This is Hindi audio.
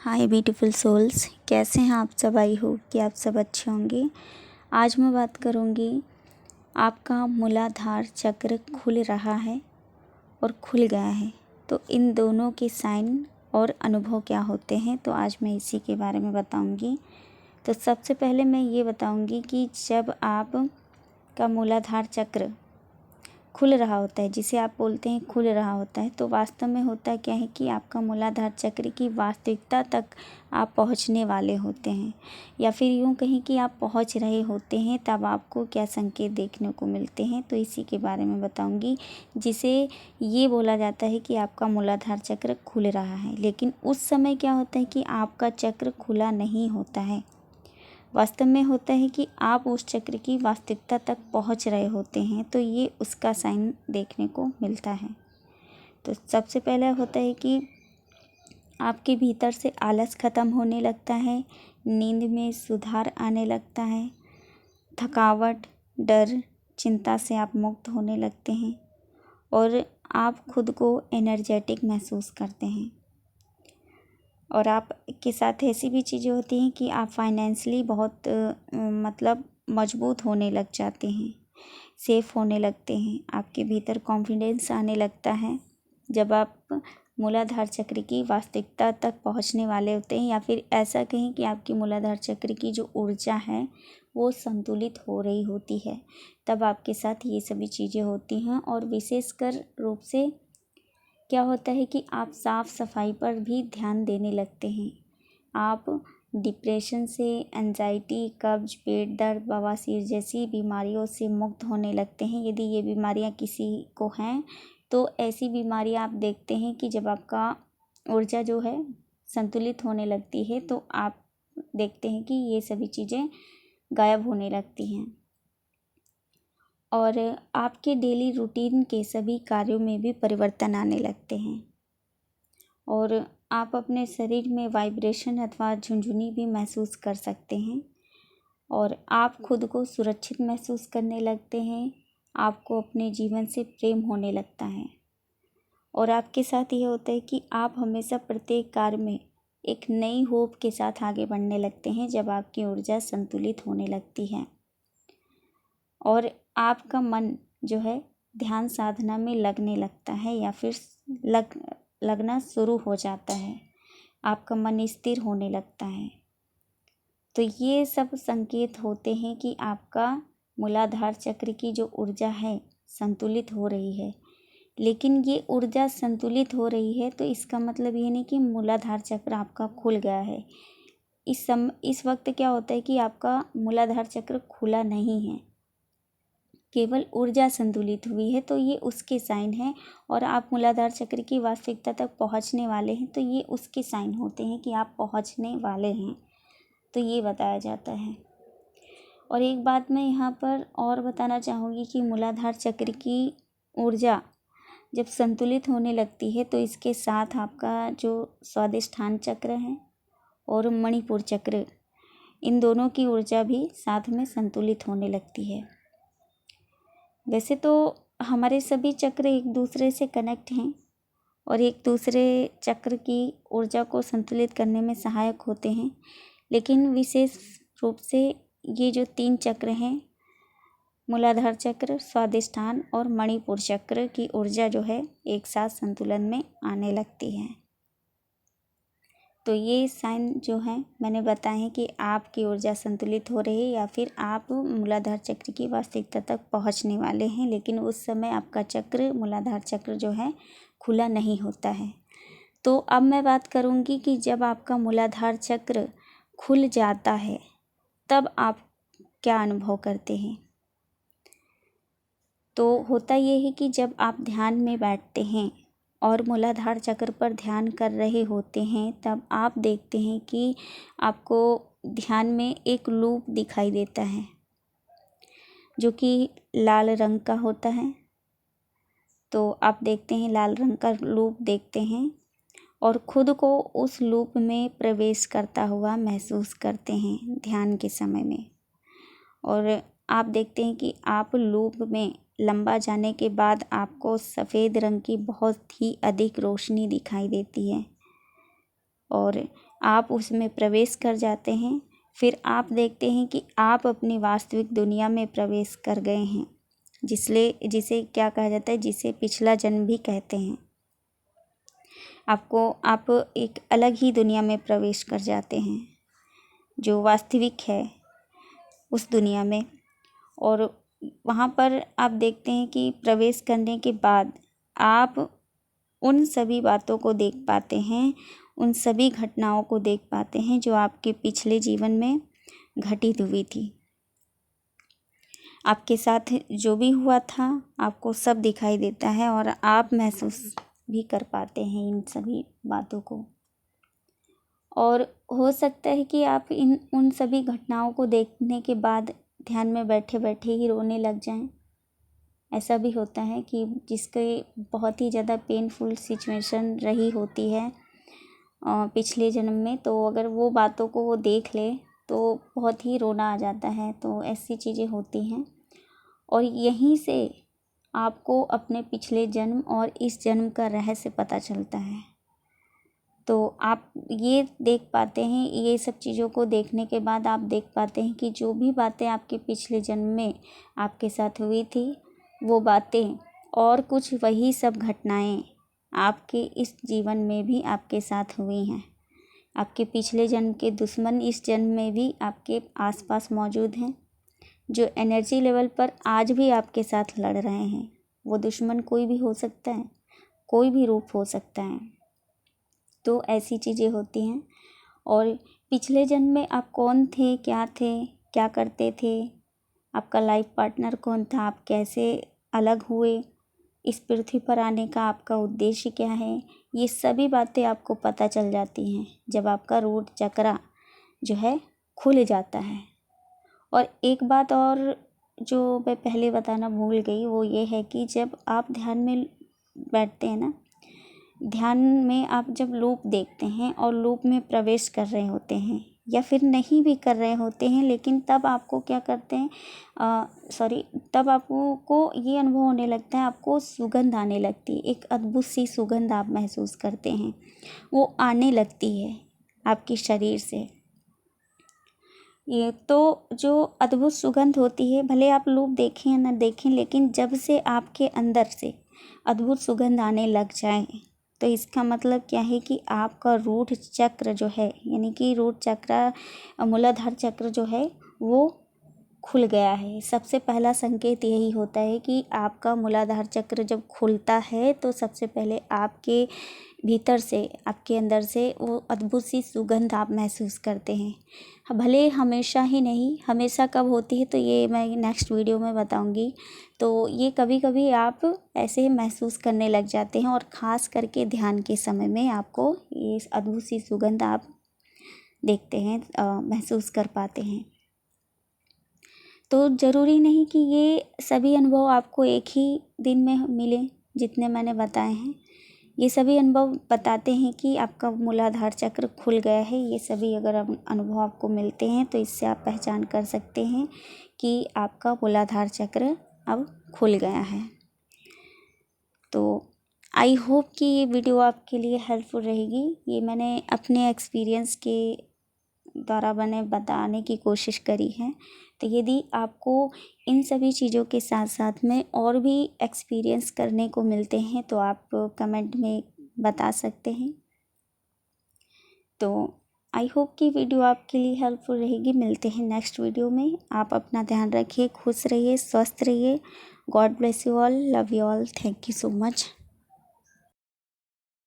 हाय ब्यूटीफुल सोल्स, कैसे हैं आप सब। आई होप कि आप सब अच्छे होंगे। आज मैं बात करूंगी, आपका मूलाधार चक्र खुल रहा है और खुल गया है, तो इन दोनों के साइन और अनुभव क्या होते हैं, तो आज मैं इसी के बारे में बताऊंगी। तो सबसे पहले मैं ये बताऊंगी कि जब आप का मूलाधार चक्र खुल रहा होता है, जिसे आप बोलते हैं खुल रहा होता है, तो वास्तव में होता क्या है कि आपका मूलाधार चक्र की वास्तविकता तक आप पहुंचने वाले होते हैं, या फिर यूँ कहें कि आप पहुंच रहे होते हैं। तब आपको क्या संकेत देखने को मिलते हैं, तो इसी के बारे में बताऊंगी, जिसे ये बोला जाता है कि आपका मूलाधार चक्र खुल रहा है। लेकिन उस समय क्या होता है कि आपका चक्र खुला नहीं होता है। वास्तव में होता है कि आप उस चक्र की वास्तविकता तक पहुंच रहे होते हैं, तो ये उसका साइन देखने को मिलता है। तो सबसे पहले होता है कि आपके भीतर से आलस ख़त्म होने लगता है, नींद में सुधार आने लगता है, थकावट, डर, चिंता से आप मुक्त होने लगते हैं और आप खुद को एनर्जेटिक महसूस करते हैं। और आप के साथ ऐसी भी चीज़ें होती हैं कि आप फाइनेंशियली बहुत मतलब मजबूत होने लग जाते हैं, सेफ होने लगते हैं। आपके भीतर कॉन्फिडेंस आने लगता है जब आप मूलाधार चक्र की वास्तविकता तक पहुंचने वाले होते हैं, या फिर ऐसा कहें कि आपकी मूलाधार चक्र की जो ऊर्जा है वो संतुलित हो रही होती है। तब आपके साथ ये सभी चीज़ें होती हैं। और विशेषकर रूप से क्या होता है कि आप साफ़ सफाई पर भी ध्यान देने लगते हैं। आप डिप्रेशन से, एंजाइटी, कब्ज, पेट दर्द, बवासीर जैसी बीमारियों से मुक्त होने लगते हैं। यदि ये बीमारियां किसी को हैं, तो ऐसी बीमारियां आप देखते हैं कि जब आपका ऊर्जा जो है संतुलित होने लगती है, तो आप देखते हैं कि ये सभी चीज़ें गायब होने लगती हैं। और आपके डेली रूटीन के सभी कार्यों में भी परिवर्तन आने लगते हैं और आप अपने शरीर में वाइब्रेशन अथवा झुनझुनी भी महसूस कर सकते हैं और आप खुद को सुरक्षित महसूस करने लगते हैं। आपको अपने जीवन से प्रेम होने लगता है और आपके साथ ये होता है कि आप हमेशा प्रत्येक कार्य में एक नई होप के साथ आगे बढ़ने लगते हैं जब आपकी ऊर्जा संतुलित होने लगती है। और आपका मन जो है ध्यान साधना में लगने लगता है, या फिर लगना शुरू हो जाता है। आपका मन स्थिर होने लगता है। तो ये सब संकेत होते हैं कि आपका मूलाधार चक्र की जो ऊर्जा है संतुलित हो रही है। लेकिन ये ऊर्जा संतुलित हो रही है तो इसका मतलब ये नहीं कि मूलाधार चक्र आपका खुल गया है। इस वक्त क्या होता है कि आपका मूलाधार चक्र खुला नहीं है, केवल ऊर्जा संतुलित हुई है, तो ये उसके साइन हैं। और आप मूलाधार चक्र की वास्तविकता तक पहुंचने वाले हैं, तो ये उसके साइन होते हैं कि आप पहुंचने वाले हैं, तो ये बताया जाता है। और एक बात मैं यहाँ पर और बताना चाहूँगी कि मूलाधार चक्र की ऊर्जा जब संतुलित होने लगती है, तो इसके साथ आपका जो स्वादिष्ठान चक्र है और मणिपुर चक्र, इन दोनों की ऊर्जा भी साथ में संतुलित होने लगती है। वैसे तो हमारे सभी चक्र एक दूसरे से कनेक्ट हैं और एक दूसरे चक्र की ऊर्जा को संतुलित करने में सहायक होते हैं, लेकिन विशेष रूप से ये जो 3 चक्र हैं, मूलाधार चक्र, स्वादिष्ठान और मणिपुर चक्र की ऊर्जा जो है एक साथ संतुलन में आने लगती है। तो ये साइन जो हैं मैंने बताए हैं कि आपकी ऊर्जा संतुलित हो रही है या फिर आप मूलाधार चक्र की वास्तविकता तक पहुंचने वाले हैं, लेकिन उस समय आपका चक्र, मूलाधार चक्र जो है खुला नहीं होता है। तो अब मैं बात करूंगी कि जब आपका मूलाधार चक्र खुल जाता है तब आप क्या अनुभव करते हैं। तो होता ये है कि जब आप ध्यान में बैठते हैं और मूलाधार चक्र पर ध्यान कर रहे होते हैं, तब आप देखते हैं कि आपको ध्यान में एक लूप दिखाई देता है जो कि लाल रंग का होता है। तो आप देखते हैं लाल रंग का लूप देखते हैं और खुद को उस लूप में प्रवेश करता हुआ महसूस करते हैं ध्यान के समय में। और आप देखते हैं कि आप लूप में लंबा जाने के बाद आपको सफ़ेद रंग की बहुत ही अधिक रोशनी दिखाई देती है और आप उसमें प्रवेश कर जाते हैं। फिर आप देखते हैं कि आप अपनी वास्तविक दुनिया में प्रवेश कर गए हैं, जिसे क्या कहा जाता है, जिसे पिछला जन्म भी कहते हैं। आप एक अलग ही दुनिया में प्रवेश कर जाते हैं जो वास्तविक है उस दुनिया में। और वहाँ पर आप देखते हैं कि प्रवेश करने के बाद आप उन सभी बातों को देख पाते हैं, उन सभी घटनाओं को देख पाते हैं जो आपके पिछले जीवन में घटित हुई थी। आपके साथ जो भी हुआ था आपको सब दिखाई देता है और आप महसूस भी कर पाते हैं इन सभी बातों को। और हो सकता है कि आप उन सभी घटनाओं को देखने के बाद ध्यान में बैठे बैठे ही रोने लग जाएं। ऐसा भी होता है कि जिसके बहुत ही ज़्यादा पेनफुल सिचुएशन रही होती है पिछले जन्म में, तो अगर वो बातों को वो देख ले तो बहुत ही रोना आ जाता है। तो ऐसी चीज़ें होती हैं और यहीं से आपको अपने पिछले जन्म और इस जन्म का रहस्य पता चलता है। तो आप ये देख पाते हैं, ये सब चीज़ों को देखने के बाद आप देख पाते हैं कि जो भी बातें आपके पिछले जन्म में आपके साथ हुई थी, वो बातें और कुछ वही सब घटनाएं आपके इस जीवन में भी आपके साथ हुई हैं। आपके पिछले जन्म के दुश्मन इस जन्म में भी आपके आसपास मौजूद हैं, जो एनर्जी लेवल पर आज भी आपके साथ लड़ रहे हैं। वो दुश्मन कोई भी हो सकता है, कोई भी रूप हो सकता है। तो ऐसी चीज़ें होती हैं। और पिछले जन्म में आप कौन थे, क्या करते थे, आपका लाइफ पार्टनर कौन था, आप कैसे अलग हुए, इस पृथ्वी पर आने का आपका उद्देश्य क्या है, ये सभी बातें आपको पता चल जाती हैं जब आपका रूट चक्रा जो है खुल जाता है। और एक बात और जो मैं पहले बताना भूल गई, वो ये है कि जब आप ध्यान में बैठते हैं ना, ध्यान में आप जब लूप देखते हैं और लूप में प्रवेश कर रहे होते हैं या फिर नहीं भी कर रहे होते हैं, लेकिन तब आपको क्या करते हैं, तब आपको ये अनुभव होने लगता है, आपको सुगंध आने लगती है, एक अद्भुत सी सुगंध आप महसूस करते हैं, वो आने लगती है आपके शरीर से। ये तो जो अद्भुत सुगंध होती है, भले आप लूप देखें या ना देखें, लेकिन जब से आपके अंदर से अद्भुत सुगंध आने लग जाए तो इसका मतलब क्या है कि आपका रूट चक्र जो है, यानी कि रूट चक्र, मूलाधार चक्र जो है वो खुल गया है। सबसे पहला संकेत यही होता है कि आपका मूलाधार चक्र जब खुलता है तो सबसे पहले आपके भीतर से, आपके अंदर से वो अद्भुत सी सुगंध आप महसूस करते हैं। भले हमेशा ही नहीं, हमेशा कब होती है तो ये मैं नेक्स्ट वीडियो में बताऊंगी। तो ये कभी कभी आप ऐसे महसूस करने लग जाते हैं और ख़ास करके ध्यान के समय में आपको ये अद्भुत सी सुगंध आप देखते हैं, महसूस कर पाते हैं। तो ज़रूरी नहीं कि ये सभी अनुभव आपको एक ही दिन में मिले जितने मैंने बताए हैं। ये सभी अनुभव बताते हैं कि आपका मूलाधार चक्र खुल गया है। ये सभी अगर अनुभव आपको मिलते हैं तो इससे आप पहचान कर सकते हैं कि आपका मूलाधार चक्र अब खुल गया है। तो आई होप कि ये वीडियो आपके लिए हेल्पफुल रहेगी। ये मैंने अपने एक्सपीरियंस के द्वारा मैंने बताने की कोशिश करी है। तो यदि आपको इन सभी चीज़ों के साथ साथ में और भी एक्सपीरियंस करने को मिलते हैं तो आप कमेंट में बता सकते हैं। तो आई होप कि वीडियो आपके लिए हेल्पफुल रहेगी। मिलते हैं नेक्स्ट वीडियो में। आप अपना ध्यान रखिए, खुश रहिए, स्वस्थ रहिए। God bless you all, love you all, thank you so much.